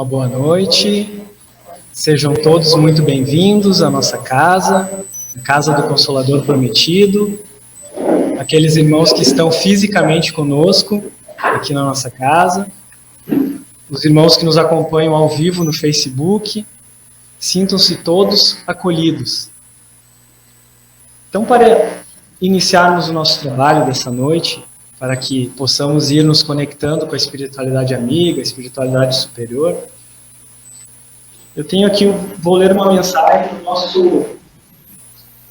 Uma boa noite, sejam todos muito bem-vindos à nossa casa, a Casa do Consolador Prometido, aqueles irmãos que estão fisicamente conosco aqui na nossa casa, os irmãos que nos acompanham ao vivo no Facebook, sintam-se todos acolhidos. Então, para iniciarmos o nosso trabalho dessa noite, para que possamos ir nos conectando com a espiritualidade amiga, a espiritualidade superior, eu tenho aqui, vou ler uma mensagem do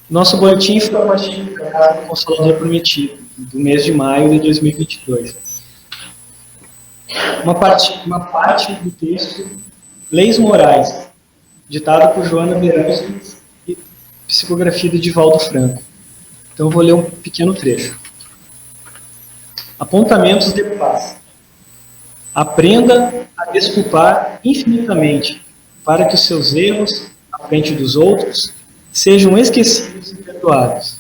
nosso boletim informativo da Casa do Consolador Prometido, do mês de maio de 2022. Uma parte do texto, Leis Morais, ditado por Joana Berantes e psicografia de Divaldo Franco. Então eu vou ler um pequeno trecho. Apontamentos de paz. Aprenda a desculpar infinitamente, para que os seus erros, à frente dos outros, sejam esquecidos e perdoados.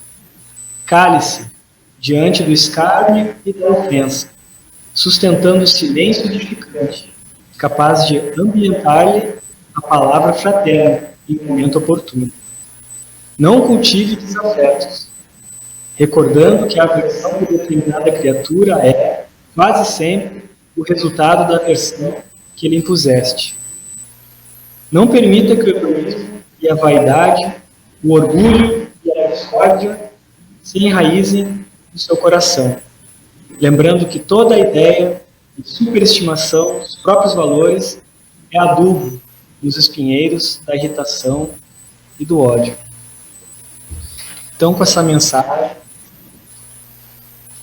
Cale-se diante do escárnio e da ofensa, sustentando o silêncio edificante, capaz de ambientar-lhe a palavra fraterna em momento oportuno. Não cultive desafetos, recordando que a aversão de determinada criatura é, quase sempre, o resultado da aversão que lhe impuseste. Não permita que o egoísmo e a vaidade, o orgulho e a discórdia se enraizem no seu coração, lembrando que toda a ideia de superestimação dos próprios valores é adubo nos espinheiros da irritação e do ódio. Então, com essa mensagem,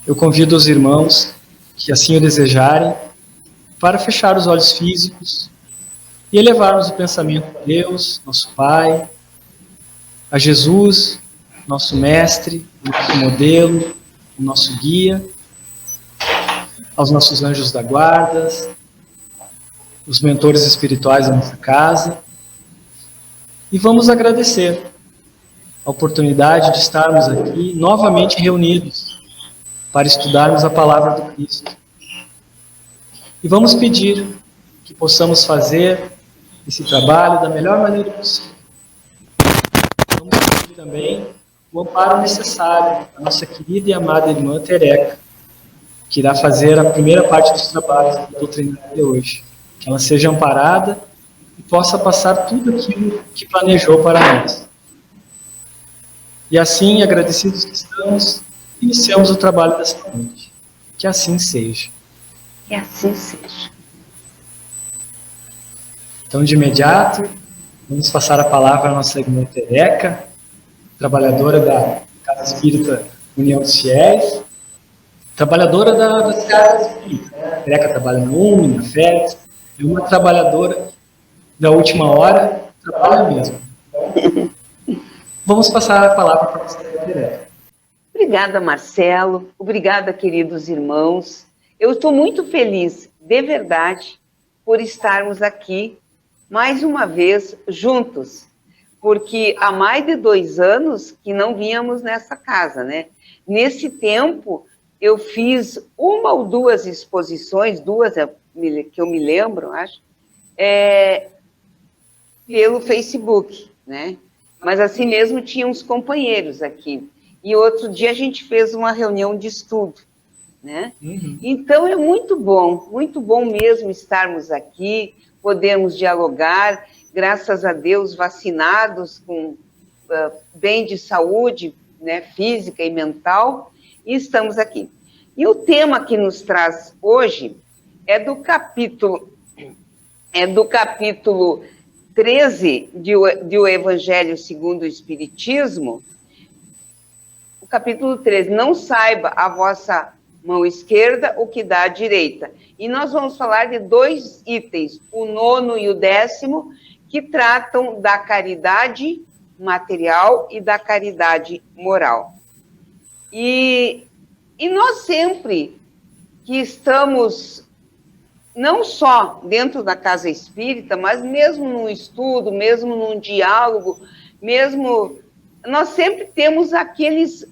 eu convido os irmãos que assim o desejarem para fechar os olhos físicos e elevarmos o pensamento a Deus, nosso Pai, a Jesus, nosso Mestre, nosso modelo, o nosso guia, aos nossos anjos da guarda, os mentores espirituais da nossa casa, e vamos agradecer a oportunidade de estarmos aqui novamente reunidos para estudarmos a palavra do Cristo. E vamos pedir que possamos fazer esse trabalho da melhor maneira possível. Vamos pedir também o amparo necessário à nossa querida e amada irmã Tereca, que irá fazer a primeira parte dos trabalhos da doutrinária de hoje. Que ela seja amparada e possa passar tudo aquilo que planejou para nós. E assim, agradecidos que estamos, iniciamos o trabalho desta noite. Que assim seja. Que assim seja. Então, de imediato, vamos passar a palavra à nossa irmã Tereca, trabalhadora da Casa Espírita União dos Fiéis, trabalhadora das Casas Espíritas. A Tereca trabalha na UME, na FEX, é uma trabalhadora da última hora, trabalha mesmo. Então, vamos passar a palavra para a nossa irmã Tereca. Obrigada, Marcelo. Obrigada, queridos irmãos. Eu estou muito feliz, de verdade, por estarmos aqui mais uma vez juntos, porque há mais de 2 anos que não vínhamos nessa casa, né? Nesse tempo, eu fiz 1 ou 2 exposições, 2 que eu me lembro, acho, pelo Facebook, né? Mas assim mesmo tinha uns companheiros aqui. E outro dia a gente fez uma reunião de estudo, né? Então é muito bom mesmo estarmos aqui, podermos dialogar, graças a Deus, vacinados com bem de saúde, né, física e mental, e estamos aqui. E o tema que nos traz hoje é do capítulo 13 de O Evangelho segundo o Espiritismo, o capítulo 13, não saiba a vossa mão esquerda o que dá à direita. E nós vamos falar de 2 itens, o 9º e o 10º, que tratam da caridade material e da caridade moral. E nós sempre que estamos, não só dentro da casa espírita, mas mesmo num estudo, mesmo num diálogo, mesmo, nós sempre temos aqueles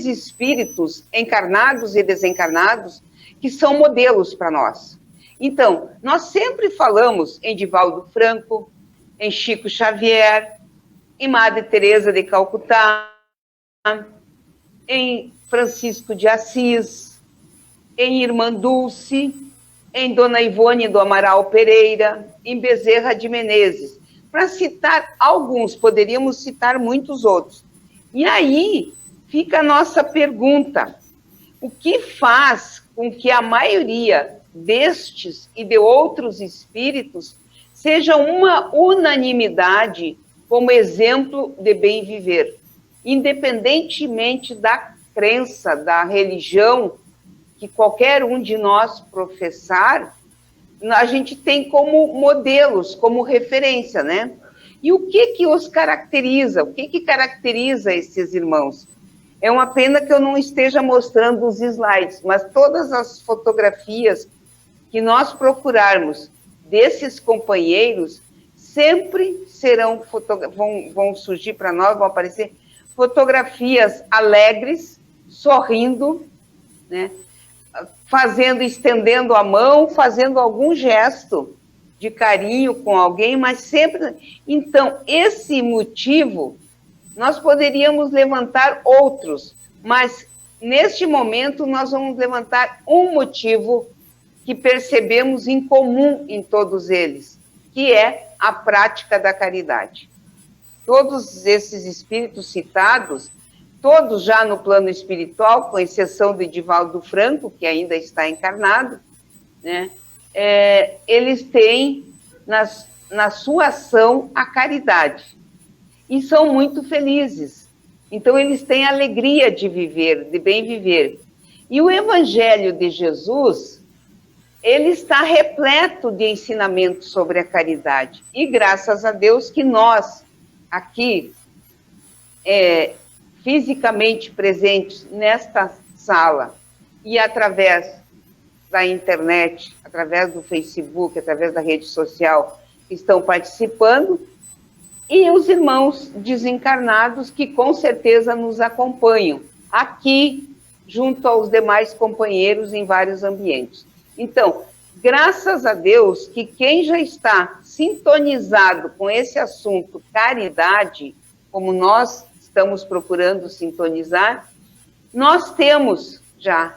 espíritos encarnados e desencarnados que são modelos para nós. Então, nós sempre falamos em Divaldo Franco, em Chico Xavier, em Madre Teresa de Calcutá, em Francisco de Assis, em Irmã Dulce, em Dona Ivone do Amaral Pereira, em Bezerra de Menezes. Para citar alguns, poderíamos citar muitos outros. E aí fica a nossa pergunta: o que faz com que a maioria destes e de outros espíritos seja uma unanimidade como exemplo de bem viver, independentemente da crença, da religião que qualquer um de nós professar, a gente tem como modelos, como referência, né? E o que os caracteriza? O que caracteriza esses irmãos? É uma pena que eu não esteja mostrando os slides, mas todas as fotografias que nós procurarmos desses companheiros sempre serão vão surgir para nós, vão aparecer fotografias alegres, sorrindo, né? Estendendo a mão, fazendo algum gesto de carinho com alguém, mas sempre... Então, esse motivo, nós poderíamos levantar outros, mas neste momento nós vamos levantar um motivo que percebemos em comum em todos eles, que é a prática da caridade. Todos esses espíritos citados, todos já no plano espiritual, com exceção de Divaldo Franco, que ainda está encarnado, né? Eles têm na sua ação a caridade e são muito felizes. Então, eles têm alegria de viver, de bem viver. E o Evangelho de Jesus, ele está repleto de ensinamentos sobre a caridade. E graças a Deus que nós, aqui, fisicamente presentes nesta sala e através da internet, através do Facebook, através da rede social, estão participando, e os irmãos desencarnados que com certeza nos acompanham aqui, junto aos demais companheiros em vários ambientes. Então, graças a Deus que quem já está sintonizado com esse assunto caridade, como nós estamos procurando sintonizar, nós temos já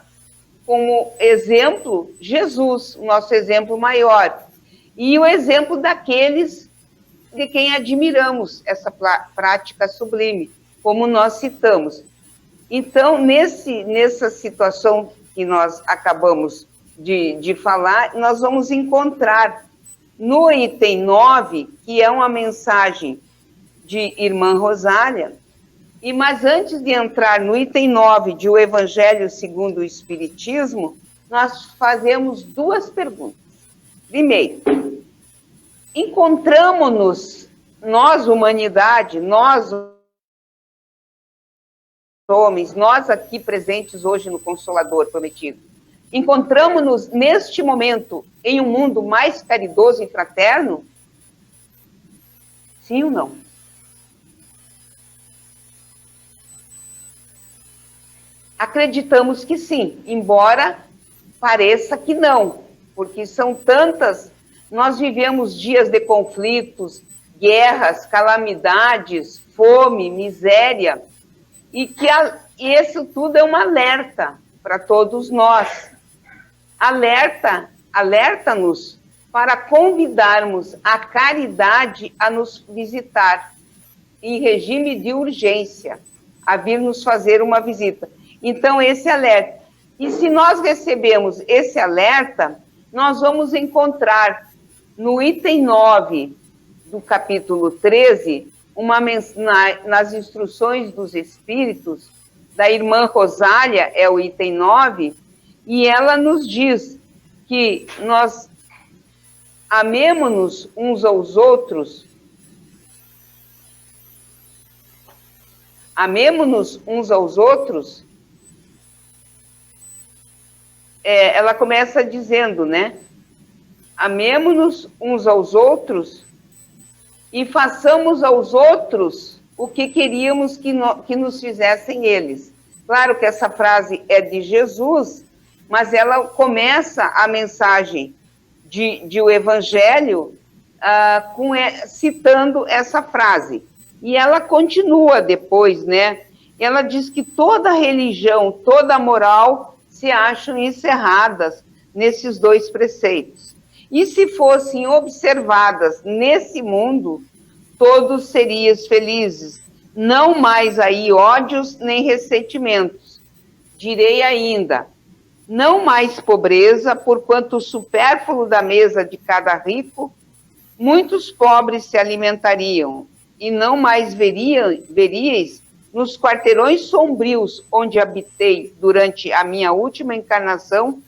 como exemplo Jesus, o nosso exemplo maior, e o exemplo daqueles de quem admiramos essa prática sublime, como nós citamos. Então, nessa situação que nós acabamos de falar, nós vamos encontrar no item 9, que é uma mensagem de Irmã Rosália, mas antes de entrar no item 9 de O Evangelho segundo o Espiritismo, nós fazemos duas perguntas. Primeiro, encontramos-nos, nós, humanidade, nós, homens, nós aqui presentes hoje no Consolador Prometido, encontramos-nos neste momento em um mundo mais caridoso e fraterno? Sim ou não? Acreditamos que sim, embora pareça que não, porque são tantas, nós vivemos dias de conflitos, guerras, calamidades, fome, miséria, e isso tudo é um alerta para todos nós. Alerta-nos para convidarmos a caridade a nos visitar, em regime de urgência, a vir nos fazer uma visita. Então, esse alerta. E se nós recebemos esse alerta, nós vamos encontrar no item 9 do capítulo 13, nas instruções dos Espíritos, da Irmã Rosália, é o item 9, e ela nos diz que nós amemo-nos uns aos outros, ela começa dizendo, né? Amemo-nos uns aos outros e façamos aos outros o que queríamos que nos fizessem eles. Claro que essa frase é de Jesus, mas ela começa a mensagem de o Evangelho citando essa frase. E ela continua depois, né? Ela diz que toda religião, toda moral se acham encerradas nesses dois preceitos. E se fossem observadas nesse mundo, todos seriam felizes, não mais aí ódios nem ressentimentos. Direi ainda, não mais pobreza, porquanto o supérfluo da mesa de cada rico, muitos pobres se alimentariam, e não mais veríeis nos quarteirões sombrios onde habitei durante a minha última encarnação,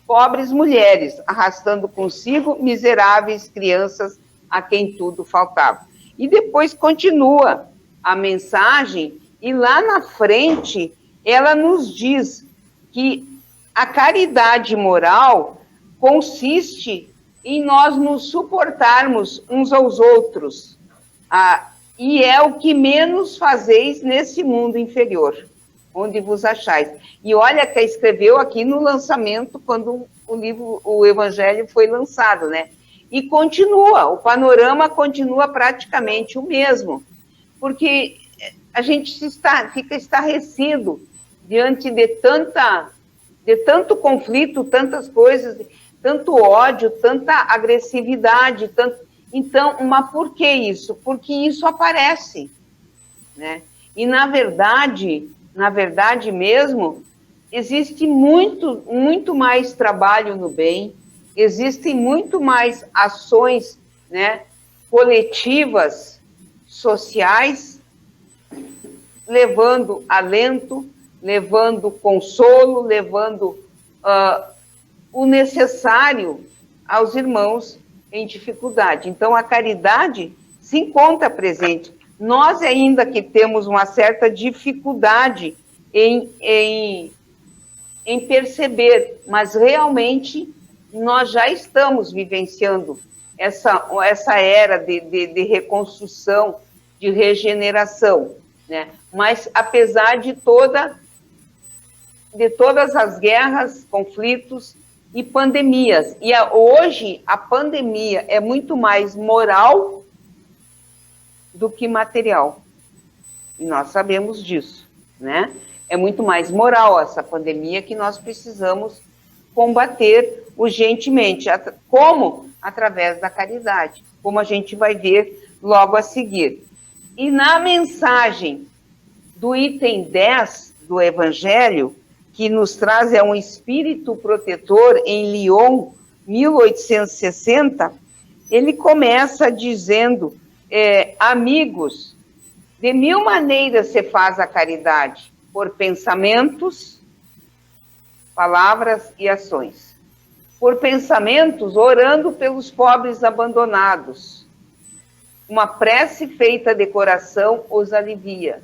pobres mulheres, arrastando consigo miseráveis crianças a quem tudo faltava. E depois continua a mensagem, e lá na frente ela nos diz que a caridade moral consiste em nós nos suportarmos uns aos outros, e é o que menos fazeis nesse mundo inferior, onde vos achais. E olha que escreveu aqui no lançamento, quando o Evangelho foi lançado, né? E continua, o panorama continua praticamente o mesmo, porque a gente fica estarrecido diante de tanto conflito, tantas coisas, tanto ódio, tanta agressividade, Então, mas por que isso? Porque isso aparece, né? E na verdade mesmo, existe muito mais trabalho no bem, existem muito mais ações, né, coletivas, sociais, levando alento, levando consolo, levando o necessário aos irmãos em dificuldade. Então, a caridade se encontra presente. Nós ainda que temos uma certa dificuldade em perceber, mas realmente nós já estamos vivenciando essa era de reconstrução, de regeneração, né? Mas apesar de todas as guerras, conflitos e pandemias. E hoje a pandemia é muito mais moral do que material. E nós sabemos disso, né? É muito mais moral essa pandemia que nós precisamos combater urgentemente. Como? Através da caridade, como a gente vai ver logo a seguir. E na mensagem do item 10 do Evangelho, que nos traz um espírito protetor em Lyon, 1860, ele começa dizendo, amigos, de 1000 maneiras se faz a caridade, por pensamentos, palavras e ações. Por pensamentos, orando pelos pobres abandonados. Uma prece feita de coração os alivia.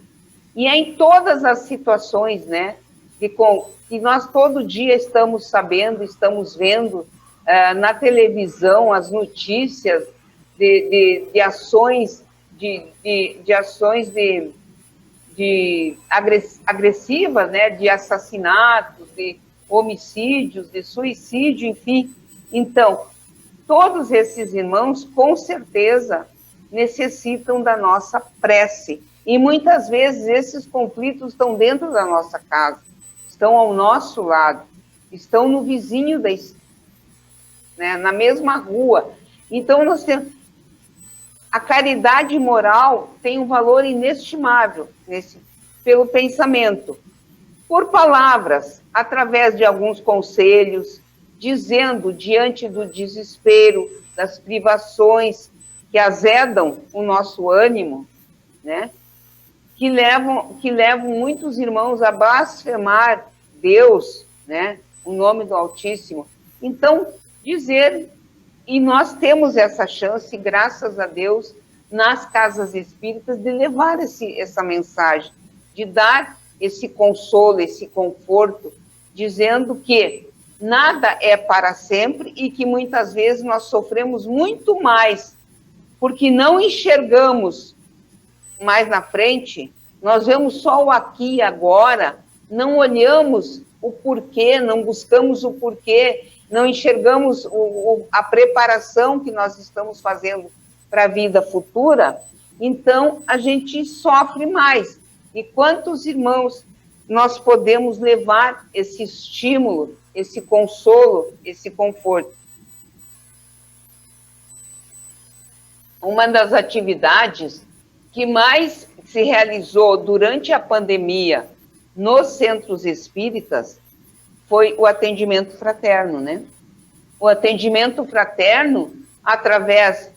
E é em todas as situações, né, que nós todo dia estamos sabendo, estamos vendo na televisão as notícias de ações agressivas, né, de assassinatos, de homicídios, de suicídio, enfim. Então, todos esses irmãos, com certeza, necessitam da nossa prece. E muitas vezes esses conflitos estão dentro da nossa casa, estão ao nosso lado, estão no vizinho, né, na mesma rua. Então, nós temos... A caridade moral tem um valor inestimável pelo pensamento, por palavras, através de alguns conselhos, dizendo diante do desespero, das privações que azedam o nosso ânimo, né? Que levam muitos irmãos a blasfemar Deus, né? O nome do Altíssimo. Então, dizer, e nós temos essa chance, graças a Deus, nas casas espíritas, de levar essa mensagem, de dar esse consolo, esse conforto, dizendo que nada é para sempre e que muitas vezes nós sofremos muito mais, porque não enxergamos mais na frente, nós vemos só o aqui e agora, não olhamos o porquê, não buscamos o porquê, não enxergamos a preparação que nós estamos fazendo para a vida futura, então a gente sofre mais. E quantos irmãos nós podemos levar esse estímulo, esse consolo, esse conforto? Uma das atividades que mais se realizou durante a pandemia nos centros espíritas foi o atendimento fraterno, né? O atendimento fraterno através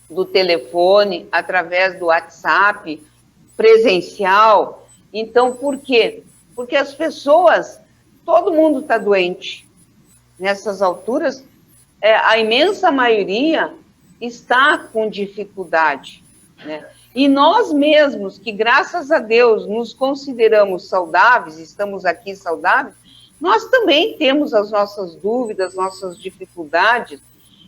do telefone, através do WhatsApp, presencial. Então, por quê? Porque as pessoas, todo mundo está doente. Nessas alturas, a imensa maioria está com dificuldade, né? E nós mesmos, que graças a Deus nos consideramos saudáveis, estamos aqui saudáveis, nós também temos as nossas dúvidas, nossas dificuldades.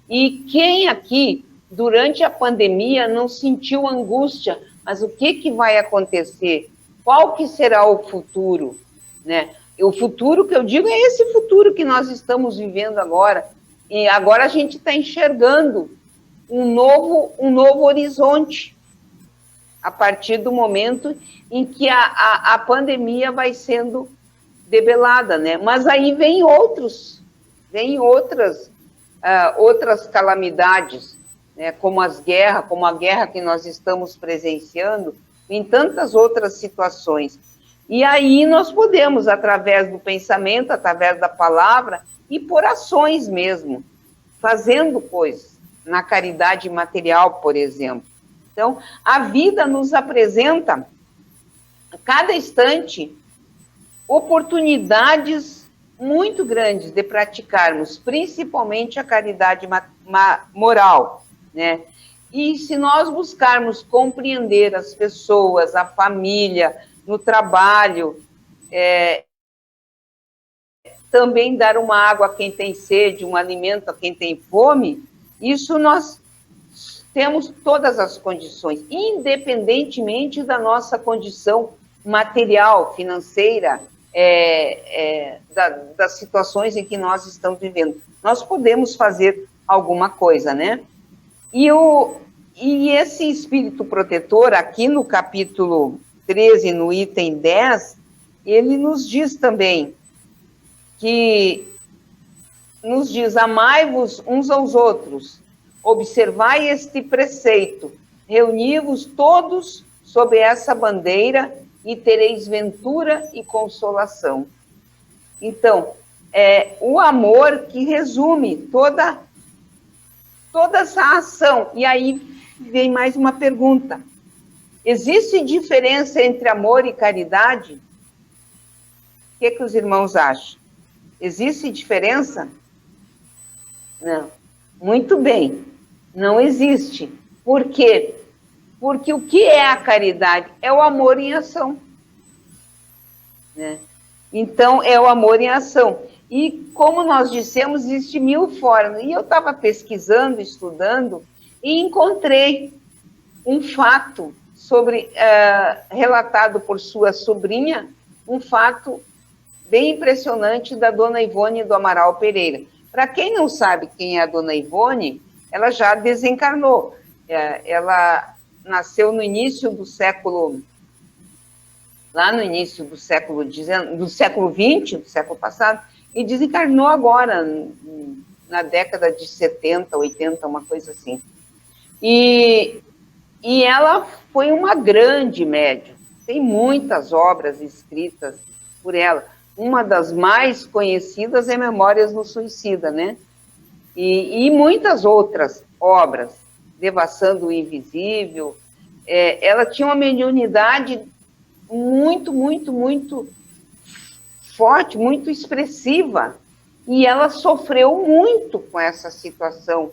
E quem aqui, durante a pandemia, não sentiu angústia? Mas o que vai acontecer? Qual que será o futuro, né? O futuro que eu digo é esse futuro que nós estamos vivendo agora. E agora a gente está enxergando um novo horizonte, a partir do momento em que a pandemia vai sendo debelada, né? Mas aí vem outras calamidades, né? Como as guerras, como a guerra que nós estamos presenciando, em tantas outras situações. E aí nós podemos, através do pensamento, através da palavra, e por ações mesmo, fazendo coisas, na caridade material, por exemplo. Então, a vida nos apresenta, a cada instante, oportunidades muito grandes de praticarmos, principalmente a caridade moral, né? E se nós buscarmos compreender as pessoas, a família, no trabalho, também dar uma água a quem tem sede, um alimento a quem tem fome, isso nós temos todas as condições, independentemente da nossa condição material, financeira, das situações em que nós estamos vivendo. Nós podemos fazer alguma coisa, né? E esse espírito protetor, aqui no capítulo 13, no item 10, ele nos diz também que nos diz: amai-vos uns aos outros, observai este preceito, reuni-vos todos sob essa bandeira e tereis ventura e consolação. Então, o amor que resume toda essa ação. E aí vem mais uma pergunta: existe diferença entre amor e caridade? O que os irmãos acham? Existe diferença? Não. Muito bem, não existe. Por quê? Porque o que é a caridade? É o amor em ação, né? Então, é o amor em ação. E, como nós dissemos, existe 1000 formas. E eu estava pesquisando, estudando, e encontrei um fato relatado por sua sobrinha, um fato bem impressionante da dona Ivone do Amaral Pereira. Para quem não sabe quem é a dona Ivone, ela já desencarnou. Ela nasceu no início do século, lá no início do século XX, do século passado, e desencarnou agora, na década de 70, 80, uma coisa assim. E ela foi uma grande médium, tem muitas obras escritas por ela. Uma das mais conhecidas é Memórias do Suicida, né? E muitas outras obras, Devassando o Invisível. Ela tinha uma mediunidade muito, muito, muito forte, muito expressiva, e ela sofreu muito com essa situação,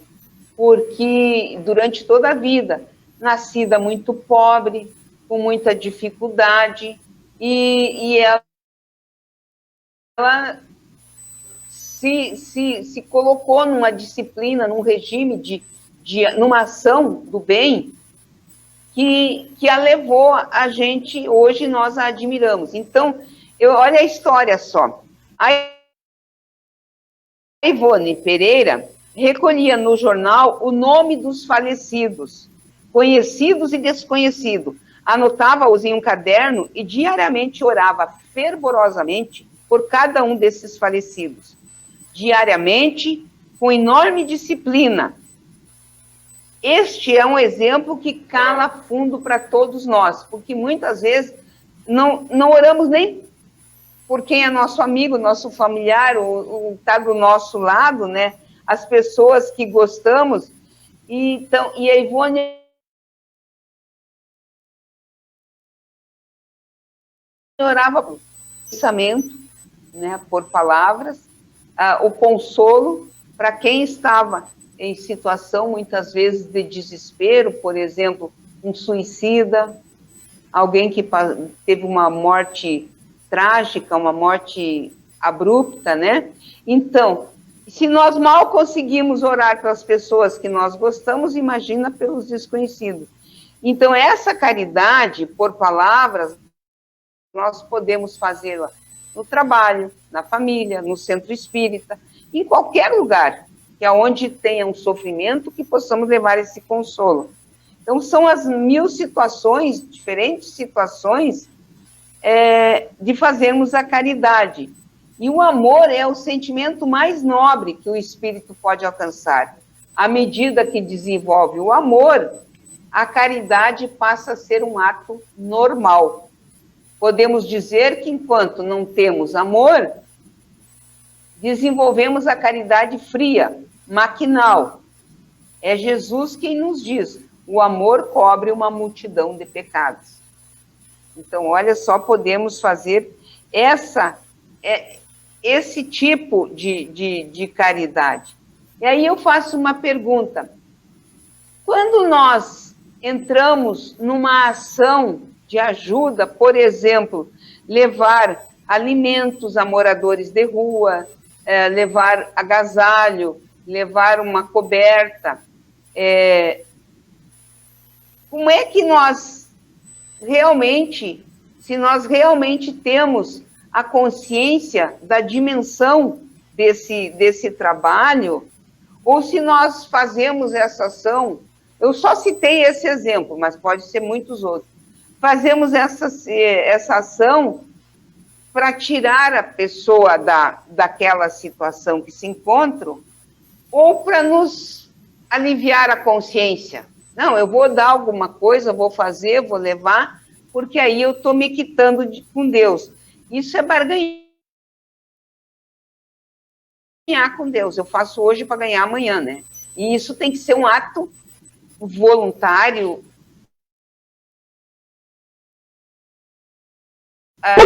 porque durante toda a vida, nascida muito pobre, com muita dificuldade, e ela se colocou numa disciplina, num regime numa ação do bem, que a levou a gente, hoje nós a admiramos. Então, Olha a história só. A Ivone Pereira recolhia no jornal o nome dos falecidos, conhecidos e desconhecidos. Anotava-os em um caderno e diariamente orava fervorosamente por cada um desses falecidos. Diariamente, com enorme disciplina. Este é um exemplo que cala fundo para todos nós, porque muitas vezes não oramos nem por quem é nosso amigo, nosso familiar, ou está do nosso lado, né? As pessoas que gostamos. E a Ivone orava por pensamento, né, por palavras, o consolo para quem estava em situação, muitas vezes, de desespero, por exemplo, um suicida, alguém que teve uma morte trágica, uma morte abrupta, né? Então, se nós mal conseguimos orar pelas pessoas que nós gostamos, imagina pelos desconhecidos. Então, essa caridade, por palavras, nós podemos fazê-la no trabalho, na família, no centro espírita, em qualquer lugar, que é onde tenha um sofrimento, que possamos levar esse consolo. Então, são as 1000 situações, diferentes situações, de fazermos a caridade. E o amor é o sentimento mais nobre que o espírito pode alcançar. À medida que desenvolve o amor, a caridade passa a ser um ato normal. Podemos dizer que, enquanto não temos amor, desenvolvemos a caridade fria, maquinal. É Jesus quem nos diz: o amor cobre uma multidão de pecados. Então, olha só, podemos fazer esse tipo de caridade. E aí eu faço uma pergunta. Quando nós entramos numa ação de ajuda, por exemplo, levar alimentos a moradores de rua, levar agasalho, levar uma coberta, como é que nós realmente, se nós realmente temos a consciência da dimensão desse trabalho, ou se nós fazemos essa ação, eu só citei esse exemplo, mas pode ser muitos outros, fazemos essa ação para tirar a pessoa daquela situação que se encontra, ou para nos aliviar a consciência. Não, eu vou dar alguma coisa, vou fazer, vou levar, porque aí eu estou me quitando com Deus. Isso é barganhar com Deus. Eu faço hoje para ganhar amanhã, né? E isso tem que ser um ato voluntário,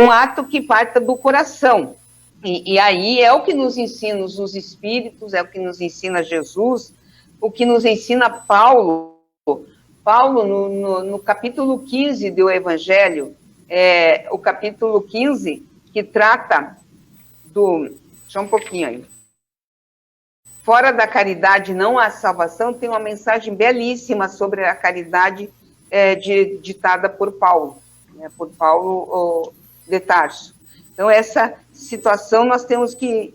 um ato que parta do coração. E aí é o que nos ensina os Espíritos, é o que nos ensina Jesus, o que nos ensina Paulo. Paulo, no capítulo 15 do Evangelho, o capítulo 15, que trata só um pouquinho aí. Fora da caridade não há salvação, tem uma mensagem belíssima sobre a caridade ditada por Paulo, né, por Paulo de Tarso. Então, essa situação nós temos que...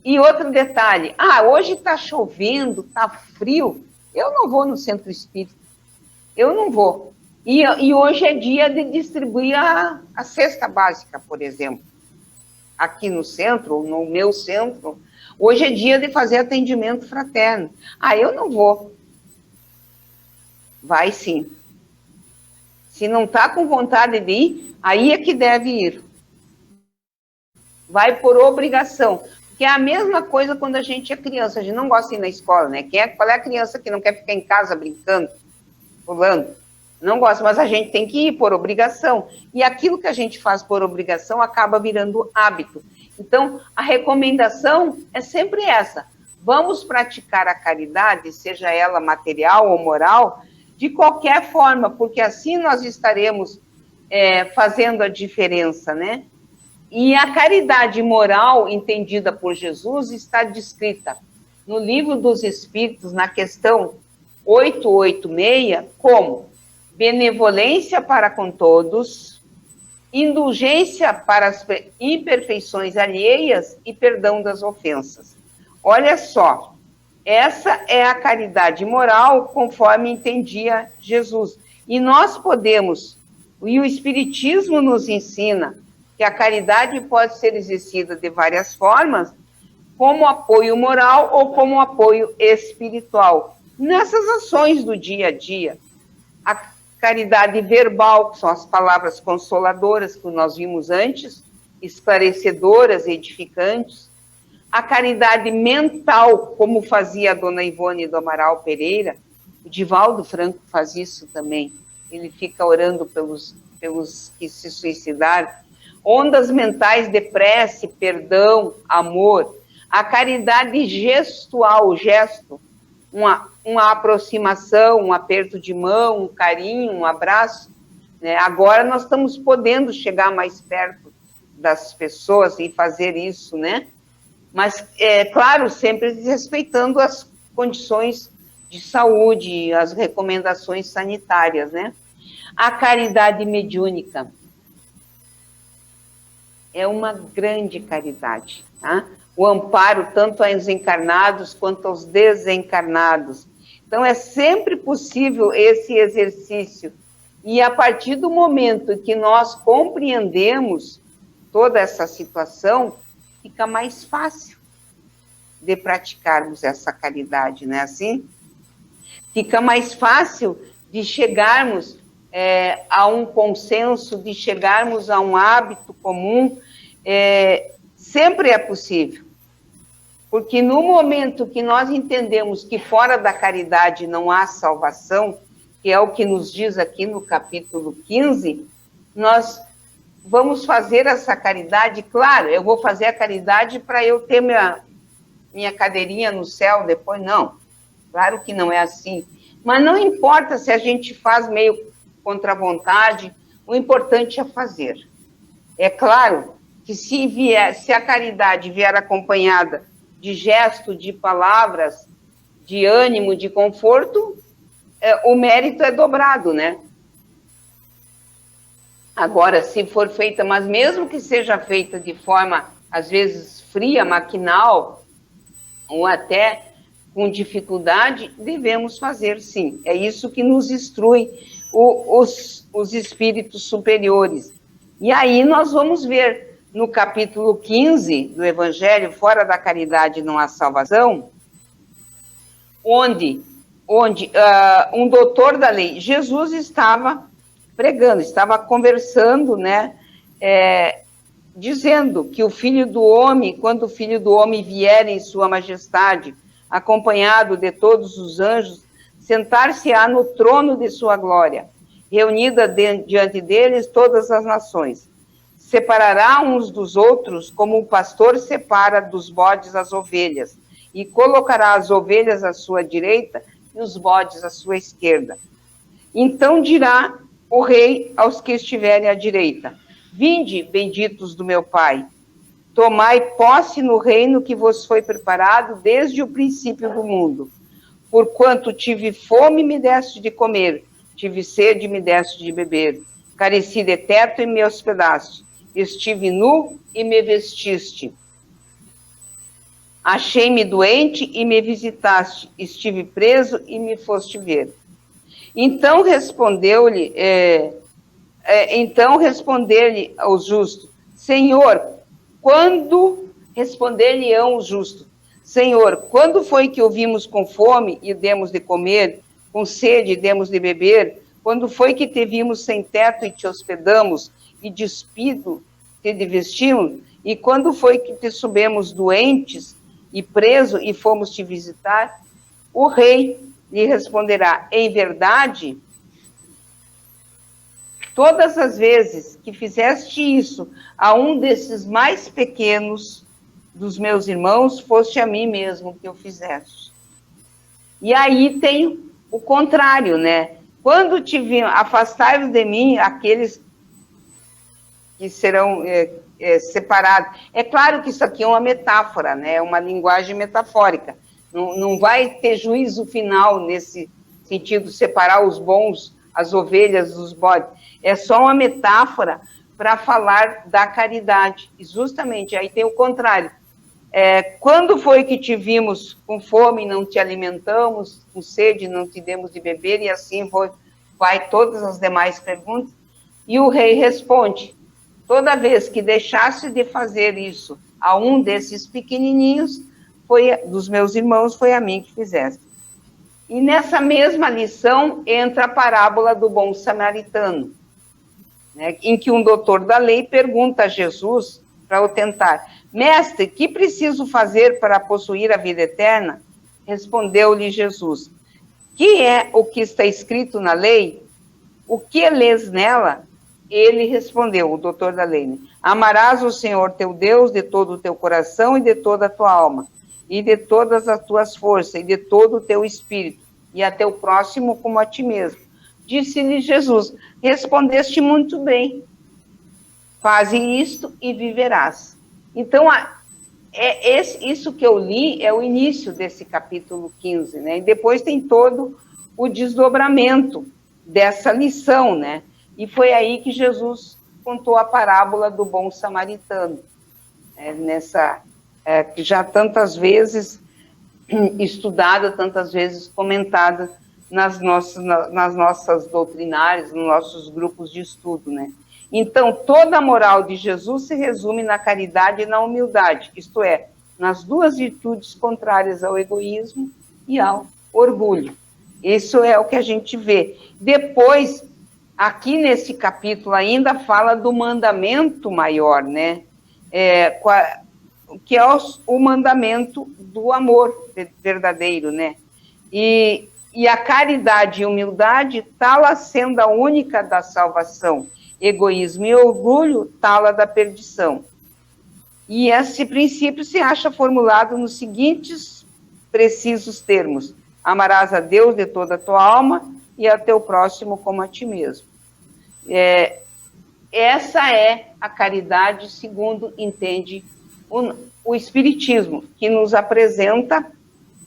E outro detalhe, hoje está chovendo, está frio, eu não vou no centro espírita, eu não vou. E hoje é dia de distribuir a cesta básica, por exemplo, aqui no centro, no meu centro, hoje é dia de fazer atendimento fraterno. Eu não vou. Vai sim. Se não está com vontade de ir, aí é que deve ir. Vai por obrigação. Porque é a mesma coisa quando a gente é criança. A gente não gosta de ir na escola, né? Qual é a criança que não quer ficar em casa brincando, pulando? Não gosta, mas a gente tem que ir por obrigação. E aquilo que a gente faz por obrigação acaba virando hábito. Então, a recomendação é sempre essa. Vamos praticar a caridade, seja ela material ou moral, de qualquer forma, porque assim nós estaremos fazendo a diferença, né? E a caridade moral, entendida por Jesus, está descrita no Livro dos Espíritos, na questão 886, como benevolência para com todos, indulgência para as imperfeições alheias e perdão das ofensas. Olha só, essa é a caridade moral conforme entendia Jesus. E nós podemos, e o Espiritismo nos ensina que a caridade pode ser exercida de várias formas, como apoio moral ou como apoio espiritual, nessas ações do dia a dia. A caridade verbal, que são as palavras consoladoras que nós vimos antes, esclarecedoras, edificantes. A caridade mental, como fazia a dona Ivone do Amaral Pereira, o Divaldo Franco faz isso também, ele fica orando pelos que se suicidaram. Ondas mentais de prece, perdão, amor. A caridade gestual, o gesto, uma aproximação, um aperto de mão, um carinho, um abraço. Né? Agora nós estamos podendo chegar mais perto das pessoas e fazer isso, né? Mas, é claro, sempre respeitando as condições de saúde, as recomendações sanitárias, né? A caridade mediúnica é uma grande caridade, tá? O amparo tanto aos encarnados quanto aos desencarnados. Então, é sempre possível esse exercício. E a partir do momento que nós compreendemos toda essa situação, fica mais fácil de praticarmos essa caridade, não é assim? Fica mais fácil de chegarmos a um consenso, de chegarmos a um hábito comum, sempre é possível. Porque no momento que nós entendemos que fora da caridade não há salvação, que é o que nos diz aqui no capítulo 15, nós vamos fazer essa caridade, claro, eu vou fazer a caridade para eu ter minha cadeirinha no céu depois, não. Claro que não é assim. Mas não importa se a gente faz meio contra a vontade, o importante é fazer. É claro que se a caridade vier acompanhada de gesto, de palavras, de ânimo, de conforto, o mérito é dobrado, né? Agora, se for feita, mas mesmo que seja feita de forma, às vezes, fria, maquinal, ou até com dificuldade, devemos fazer, sim. É isso que nos instrui os espíritos superiores. E aí nós vamos ver, no capítulo 15 do Evangelho, fora da caridade não há salvação, onde um doutor da lei, Jesus estava pregando, estava conversando, né, dizendo que o Filho do Homem, quando o Filho do Homem vier em sua majestade, acompanhado de todos os anjos, sentar-se-á no trono de sua glória, reunida diante deles todas as nações. Separará uns dos outros, como o pastor separa dos bodes as ovelhas, e colocará as ovelhas à sua direita e os bodes à sua esquerda. Então dirá o rei aos que estiverem à direita: vinde, benditos do meu Pai, tomai posse no reino que vos foi preparado desde o princípio do mundo. Porquanto tive fome, me deste de comer, tive sede, me deste de beber, careci de teto e me hospedaste, estive nu e me vestiste. Achei-me doente e me visitaste, estive preso e me foste ver. Então respondeu-lhe ao justo: Senhor, quando responder-lhe-ão o justo: Senhor, quando foi que o vimos com fome e demos de comer, com sede e demos de beber? Quando foi que te vimos sem teto e te hospedamos, e despido te vestimos? E quando foi que te subemos doentes e preso e fomos te visitar? O rei lhe responderá: em verdade, todas as vezes que fizeste isso a um desses mais pequenos dos meus irmãos, foste a mim mesmo que eu fizeste. E aí tem o contrário, né? Quando te viam, afastai-vos de mim aqueles que serão separados. É claro que isso aqui é uma metáfora, né? É uma linguagem metafórica. Não vai ter juízo final nesse sentido, separar os bons, as ovelhas dos bodes. É só uma metáfora para falar da caridade. E justamente, aí tem o contrário. Quando foi que te vimos com fome e não te alimentamos, com sede não te demos de beber, e assim vai todas as demais perguntas. E o rei responde, toda vez que deixasse de fazer isso a um desses pequenininhos, dos meus irmãos, foi a mim que fizeste. E nessa mesma lição entra a parábola do bom samaritano, né, em que um doutor da lei pergunta a Jesus, para o tentar, mestre, que preciso fazer para possuir a vida eterna? Respondeu-lhe Jesus, que é o que está escrito na lei? O que lês nela? Ele respondeu, o doutor da lei, né? Amarás o Senhor teu Deus de todo o teu coração e de toda a tua alma, e de todas as tuas forças, e de todo o teu espírito, e a teu próximo como a ti mesmo. Disse-lhe Jesus, respondeste muito bem, faze isto e viverás. Então, isso que eu li é o início desse capítulo 15, né? E depois tem todo o desdobramento dessa lição, né? E foi aí que Jesus contou a parábola do bom samaritano, que já tantas vezes estudada, tantas vezes comentada nas nossas doutrinárias, nos nossos grupos de estudo, né? Então, toda a moral de Jesus se resume na caridade e na humildade, isto é, nas duas virtudes contrárias ao egoísmo e ao orgulho. Isso é o que a gente vê. Depois, aqui nesse capítulo ainda fala do mandamento maior, né? Que é o mandamento do amor verdadeiro, né? E a caridade e humildade, tal sendo a única da salvação. Egoísmo e orgulho, tala da perdição. E esse princípio se acha formulado nos seguintes precisos termos. Amarás a Deus de toda a tua alma e a teu próximo como a ti mesmo. Essa é a caridade segundo entende o Espiritismo, que nos apresenta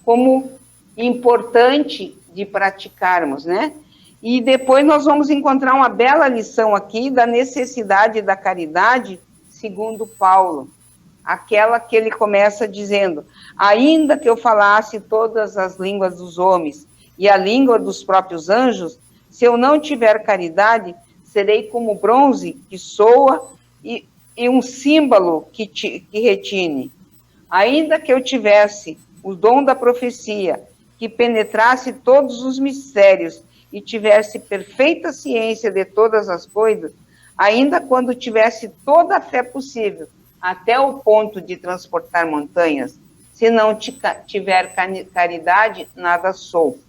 como importante de praticarmos, né? E depois nós vamos encontrar uma bela lição aqui da necessidade da caridade, segundo Paulo, aquela que ele começa dizendo, ainda que eu falasse todas as línguas dos homens e a língua dos próprios anjos, se eu não tiver caridade, serei como bronze que soa e um símbolo que retine. Ainda que eu tivesse o dom da profecia, que penetrasse todos os mistérios e tivesse perfeita ciência de todas as coisas, ainda quando tivesse toda a fé possível, até o ponto de transportar montanhas, se não tiver caridade, nada sou.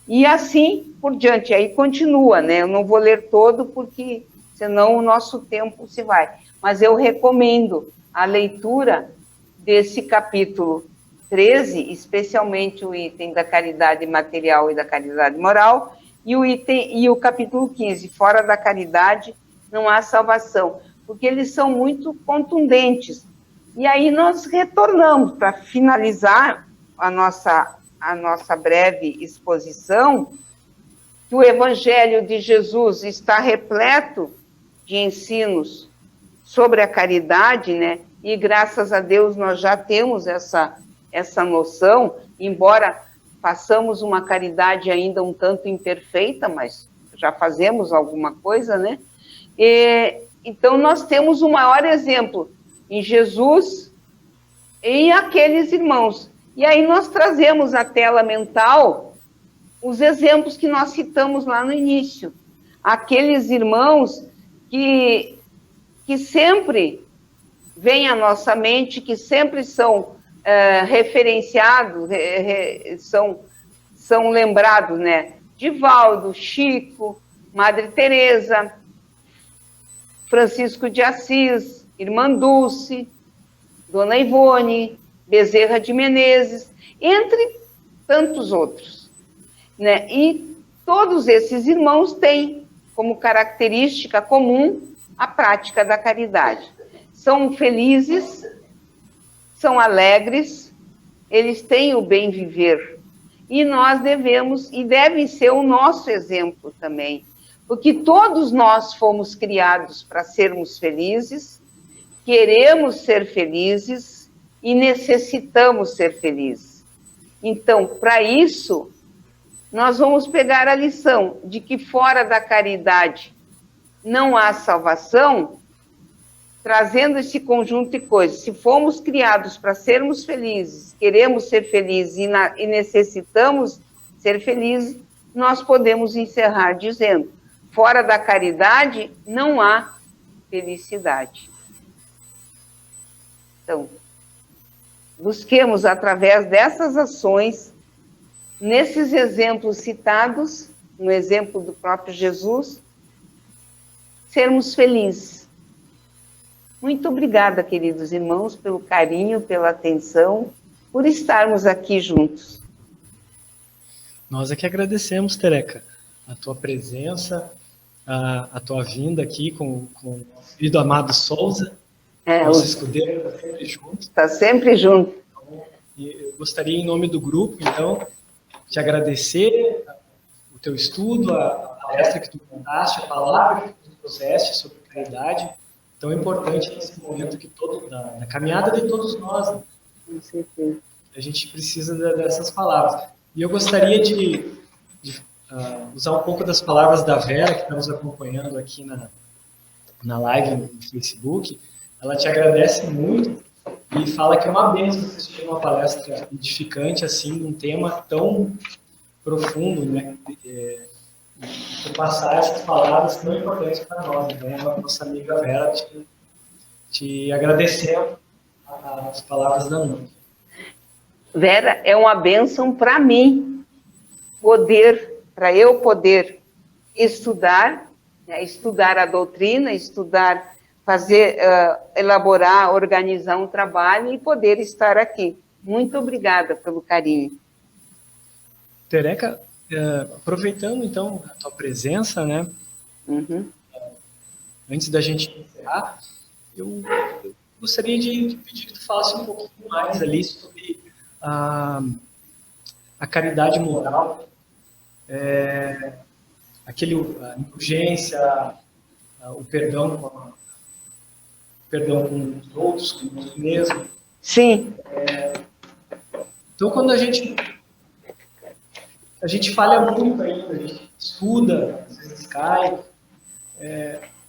E assim por diante, aí continua, né? Eu não vou ler todo, porque senão o nosso tempo se vai. Mas eu recomendo a leitura desse capítulo 13, especialmente o item da caridade material e da caridade moral, e o capítulo 15, fora da caridade não há salvação, porque eles são muito contundentes. E aí nós retornamos para finalizar a nossa breve exposição, que o Evangelho de Jesus está repleto de ensinos sobre a caridade, né? E graças a Deus nós já temos essa noção, embora façamos uma caridade ainda um tanto imperfeita, mas já fazemos alguma coisa, né? Então nós temos o maior exemplo em Jesus e aqueles irmãos. E aí nós trazemos à tela mental os exemplos que nós citamos lá no início. Aqueles irmãos que sempre vêm à nossa mente, que sempre são referenciados, são lembrados, né? Divaldo, Chico, Madre Teresa, Francisco de Assis, Irmã Dulce, Dona Ivone, Bezerra de Menezes, entre tantos outros, né? E todos esses irmãos têm como característica comum a prática da caridade. São felizes, são alegres, eles têm o bem viver. E nós devemos, e deve ser o nosso exemplo também, Porque todos nós fomos criados para sermos felizes, queremos ser felizes e necessitamos ser felizes. Então, para isso, nós vamos pegar a lição de que fora da caridade não há salvação, trazendo esse conjunto de coisas. Se fomos criados para sermos felizes, queremos ser felizes e necessitamos ser felizes, nós podemos encerrar dizendo: fora da caridade não há felicidade. Então, busquemos através dessas ações, nesses exemplos citados, no exemplo do próprio Jesus, sermos felizes. Muito obrigada, queridos irmãos, pelo carinho, pela atenção, por estarmos aqui juntos. Nós é que agradecemos, Tereca, a tua presença, a tua vinda aqui com o querido Amado Souza, nosso escudeiro, está sempre junto. Está sempre junto. Então, eu gostaria, em nome do grupo, então, te agradecer o teu estudo, a palestra que tu contaste, a palavra que tu trouxeste sobre caridade, tão importante nesse momento que da caminhada de todos nós. Né? Com certeza. A gente precisa dessas palavras. E eu gostaria de usar um pouco das palavras da Vera, que está nos acompanhando aqui na live no Facebook. Ela te agradece muito e fala que é uma bênção assistir uma palestra edificante, assim, um tema tão profundo, né? Por passar essas palavras tão importantes para nós. Então, a nossa amiga Vera te agradecendo as palavras da noite. Vera, é uma bênção para mim, para eu poder estudar, né, estudar a doutrina, fazer, elaborar, organizar um trabalho e poder estar aqui. Muito obrigada pelo carinho. Tereca, aproveitando, então, a tua presença, né? Uhum. Antes da gente encerrar, eu gostaria de pedir que tu falasse um pouquinho mais ali sobre a caridade moral, a indulgência, o perdão com os outros, com nós mesmos. Sim. Então, quando a gente falha muito ainda, a gente estuda, às vezes cai,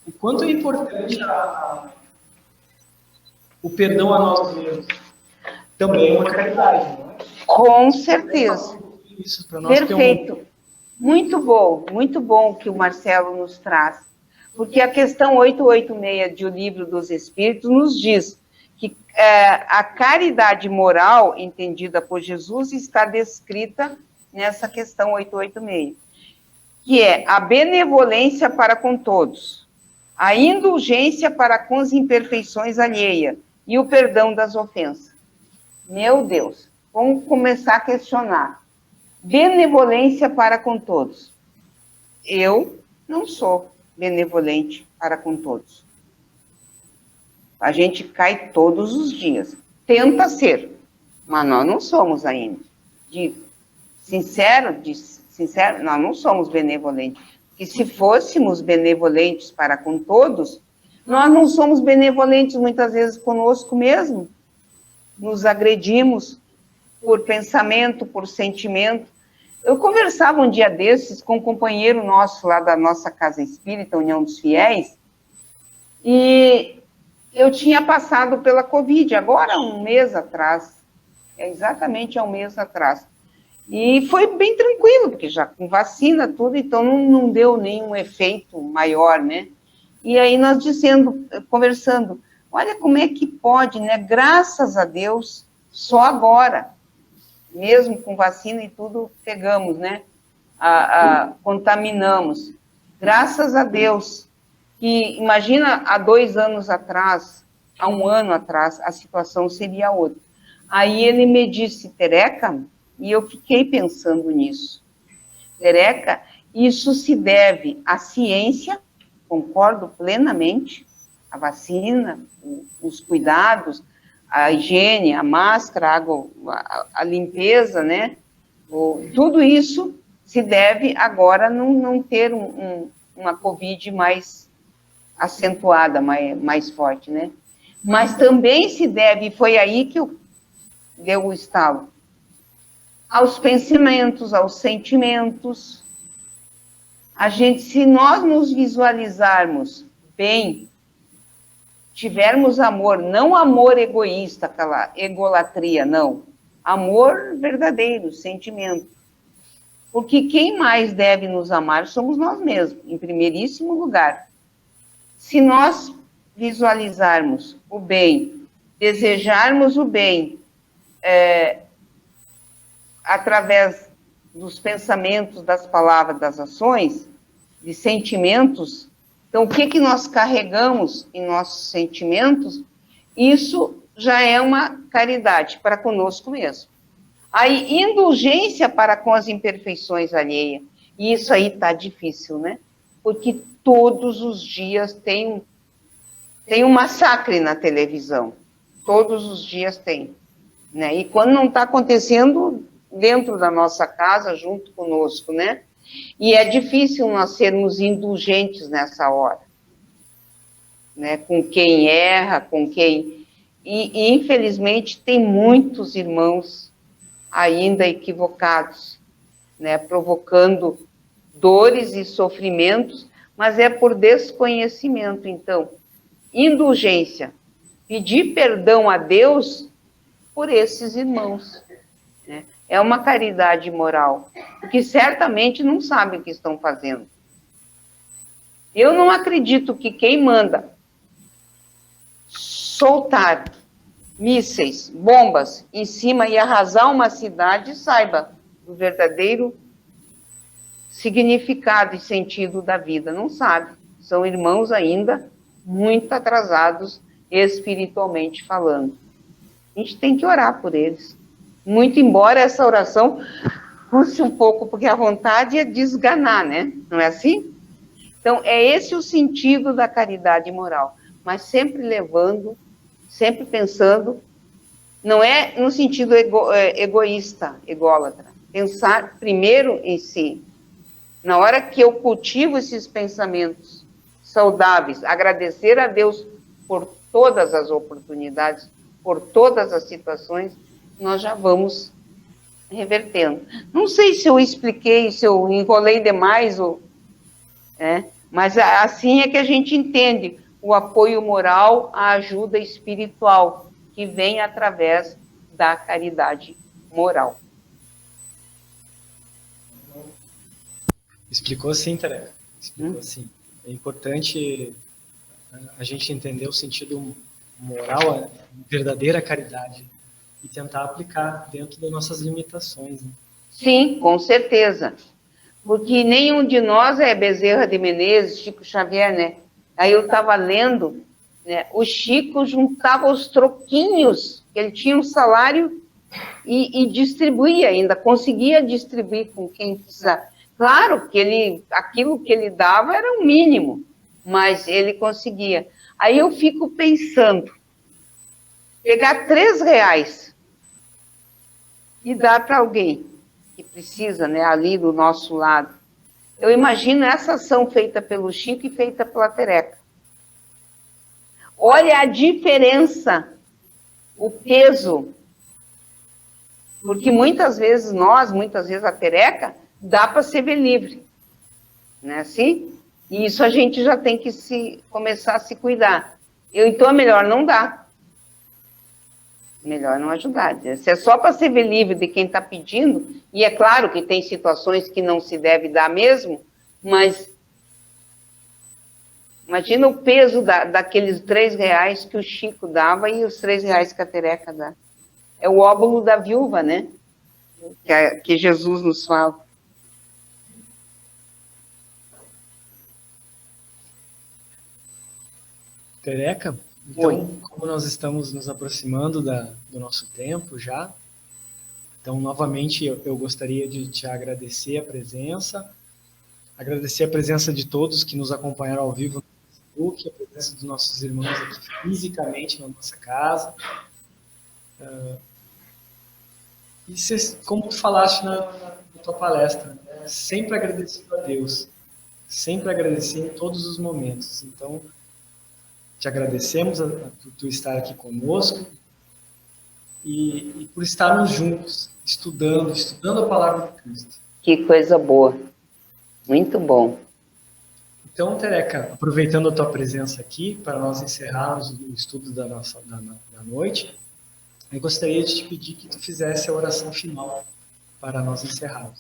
o quanto é importante o perdão a nós mesmos. Também é uma caridade, não é? Com certeza. Isso para nós. Perfeito. Muito bom que o Marcelo nos traz. Porque a questão 886 do Livro dos Espíritos nos diz que a caridade moral, entendida por Jesus, está descrita nessa questão 886, que é a benevolência para com todos, a indulgência para com as imperfeições alheias e o perdão das ofensas. Meu Deus, vamos começar a questionar. Benevolência para com todos. Eu não sou benevolente para com todos. A gente cai todos os dias. Tenta ser, mas nós não somos ainda. Sincero, nós não somos benevolentes. Porque se fôssemos benevolentes para com todos, nós não somos benevolentes muitas vezes conosco mesmo. Nos agredimos por pensamento, por sentimento. Eu conversava um dia desses com um companheiro nosso lá da nossa Casa Espírita, União dos Fiéis, e eu tinha passado pela Covid, agora um mês atrás, exatamente há um mês atrás. E foi bem tranquilo, porque já com vacina, tudo, então não deu nenhum efeito maior, né? E aí nós conversando, olha como é que pode, né? Graças a Deus, só agora, mesmo com vacina e tudo, pegamos, né? Contaminamos. Graças a Deus. Que imagina há 2 anos atrás, há 1 ano atrás, a situação seria outra. Aí ele me disse, Tereca, e eu fiquei pensando nisso. Tereca, isso se deve à ciência, concordo plenamente, a vacina, os cuidados, a higiene, a máscara, a água, a limpeza, né? Tudo isso se deve agora não ter um uma Covid mais acentuada, mais forte, né? Mas também se deve, foi aí que deu o estalo, aos pensamentos, aos sentimentos. Se nós nos visualizarmos bem, tivermos amor, não amor egoísta, aquela egolatria, não. Amor verdadeiro, sentimento. Porque quem mais deve nos amar somos nós mesmos, em primeiríssimo lugar. Se nós visualizarmos o bem, desejarmos o bem, através dos pensamentos, das palavras, das ações, de sentimentos, então o que nós carregamos em nossos sentimentos, isso já é uma caridade para conosco mesmo. Aí, indulgência para com as imperfeições alheias. E isso aí tá difícil, né? Porque todos os dias tem um massacre na televisão. Todos os dias tem. Né? E quando não está acontecendo dentro da nossa casa, junto conosco, né? E é difícil nós sermos indulgentes nessa hora. Né? Com quem erra, com quem... E infelizmente, tem muitos irmãos ainda equivocados, né, provocando dores e sofrimentos, mas é por desconhecimento. Então, indulgência, pedir perdão a Deus por esses irmãos, né? É uma caridade moral, porque certamente não sabem o que estão fazendo. Eu não acredito que quem manda soltar mísseis, bombas em cima e arrasar uma cidade, saiba o verdadeiro significado e sentido da vida. Não sabe. São irmãos ainda muito atrasados espiritualmente falando. A gente tem que orar por eles. Muito embora essa oração custe um pouco, porque a vontade é desganar, né? Não é assim? Então, é esse o sentido da caridade moral. Mas sempre levando, sempre pensando, não é no sentido egoísta, ególatra. Pensar primeiro em si. Na hora que eu cultivo esses pensamentos saudáveis, agradecer a Deus por todas as oportunidades, por todas as situações, nós já vamos revertendo. Não sei se eu expliquei, se eu enrolei demais, mas assim é que a gente entende o apoio moral, a ajuda espiritual, que vem através da caridade moral. Explicou sim, Tereza. Explicou sim. É importante a gente entender o sentido moral, a verdadeira caridade, e tentar aplicar dentro das nossas limitações. Né? Sim, com certeza. Porque nenhum de nós é Bezerra de Menezes, Chico Xavier, né? Aí eu estava lendo, né? O Chico juntava os troquinhos, ele tinha um salário e distribuía ainda, conseguia distribuir com quem precisava. Claro que aquilo que ele dava era o mínimo, mas ele conseguia. Aí eu fico pensando, pegar R$3 e dar para alguém que precisa, né, ali do nosso lado. Eu imagino essa ação feita pelo Chico e feita pela Tereca. Olha a diferença, o peso. Porque muitas vezes a Tereca, dá para se ver livre. Não é assim? E isso a gente já tem que começar a se cuidar. Então é melhor não dar. Melhor não ajudar. Se é só para se ver livre de quem está pedindo, e é claro que tem situações que não se deve dar mesmo, mas imagina o peso daqueles R$3 que o Chico dava e os R$3 que a Tereca dá. É o óbolo da viúva, né? Que Jesus nos fala. Tereca, então, como nós estamos nos aproximando do nosso tempo já, então, novamente, eu gostaria de te agradecer a presença de todos que nos acompanharam ao vivo no Facebook, a presença dos nossos irmãos aqui fisicamente na nossa casa. E como tu falaste na tua palestra, sempre agradecido a Deus. sempre agradecer em todos os momentos. Então, te agradecemos por tu estar aqui conosco e por estarmos juntos, estudando a palavra de Cristo. Que coisa boa. Muito bom. Então, Tereca, aproveitando a tua presença aqui, para nós encerrarmos o estudo da noite, eu gostaria de te pedir que tu fizesse a oração final para nós encerrarmos.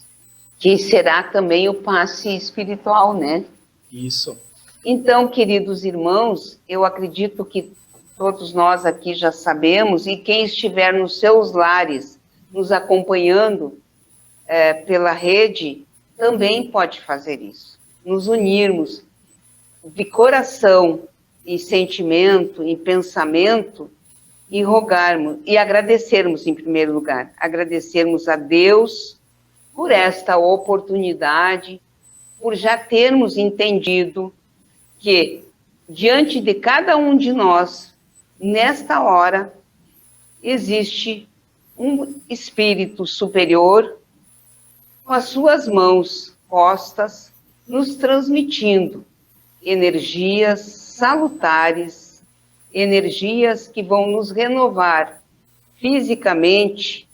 Que será também o passe espiritual, né? Isso. Então, queridos irmãos, eu acredito que todos nós aqui já sabemos, e quem estiver nos seus lares, nos acompanhando pela rede, também pode fazer isso. Nos unirmos de coração e sentimento e pensamento e rogarmos e agradecermos em primeiro lugar, agradecermos a Deus por esta oportunidade, por já termos entendido que diante de cada um de nós, nesta hora, existe um espírito superior com as suas mãos postas, nos transmitindo energias salutares, energias que vão nos renovar fisicamente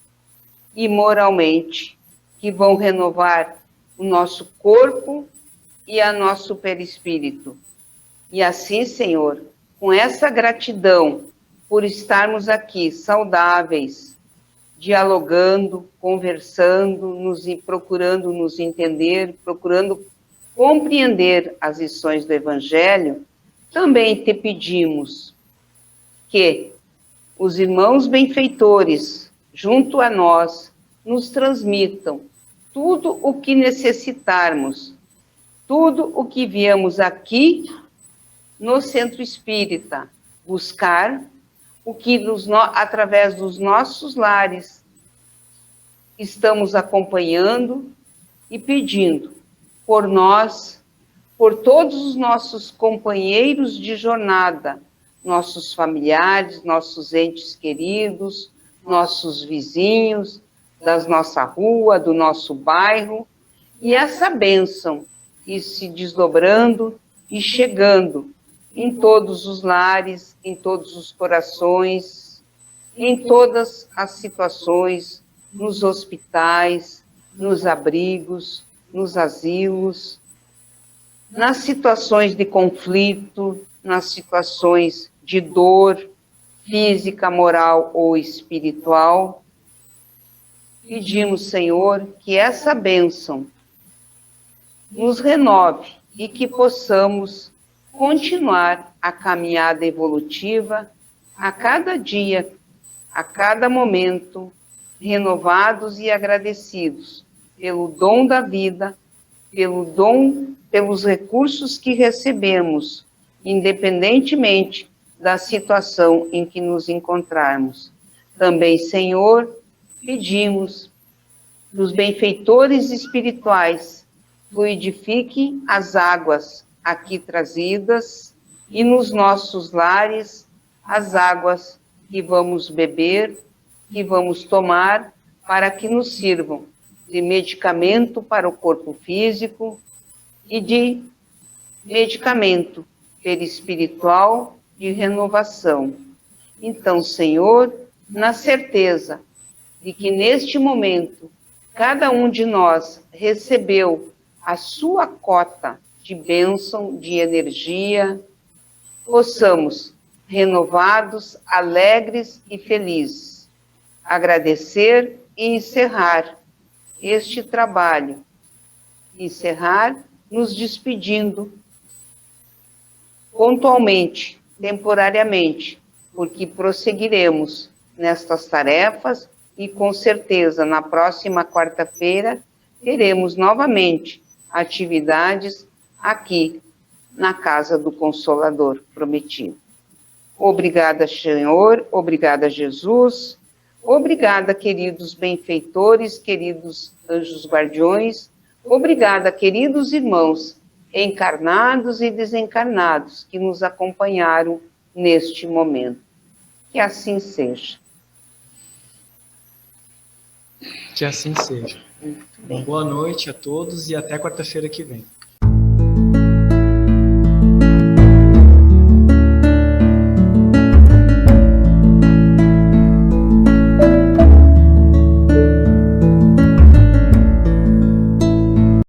e moralmente, que vão renovar o nosso corpo e a nosso perispírito. E assim, Senhor, com essa gratidão por estarmos aqui saudáveis, dialogando, conversando, procurando nos entender, procurando compreender as lições do Evangelho, também te pedimos que os irmãos benfeitores, junto a nós, nos transmitam tudo o que necessitarmos, tudo o que viemos aqui no Centro Espírita buscar, o que através dos nossos lares estamos acompanhando e pedindo por nós, por todos os nossos companheiros de jornada, nossos familiares, nossos entes queridos, nossos vizinhos, da nossa rua, do nosso bairro, e essa bênção ir se desdobrando e chegando em todos os lares, em todos os corações, em todas as situações, nos hospitais, nos abrigos, nos asilos, nas situações de conflito, nas situações de dor física, moral ou espiritual. Pedimos, Senhor, que essa bênção nos renove e que possamos continuar a caminhada evolutiva a cada dia, a cada momento, renovados e agradecidos pelo dom da vida, pelos recursos que recebemos, independentemente da situação em que nos encontrarmos. Também, Senhor, pedimos dos benfeitores espirituais, fluidifique as águas aqui trazidas e nos nossos lares as águas que vamos beber, que vamos tomar, para que nos sirvam de medicamento para o corpo físico e de medicamento perispiritual de renovação. Então, Senhor, na certeza de que neste momento cada um de nós recebeu a sua cota de bênção, de energia, possamos, renovados, alegres e felizes, agradecer e encerrar este trabalho, encerrar nos despedindo pontualmente, temporariamente, porque prosseguiremos nestas tarefas e com certeza na próxima quarta-feira teremos novamente atividades aqui na Casa do Consolador Prometido. Obrigada, Senhor, obrigada, Jesus, obrigada, queridos benfeitores, queridos anjos guardiões, obrigada, queridos irmãos, encarnados e desencarnados, que nos acompanharam neste momento. Que assim seja. Que assim seja. Uma boa noite a todos e até quarta-feira que vem.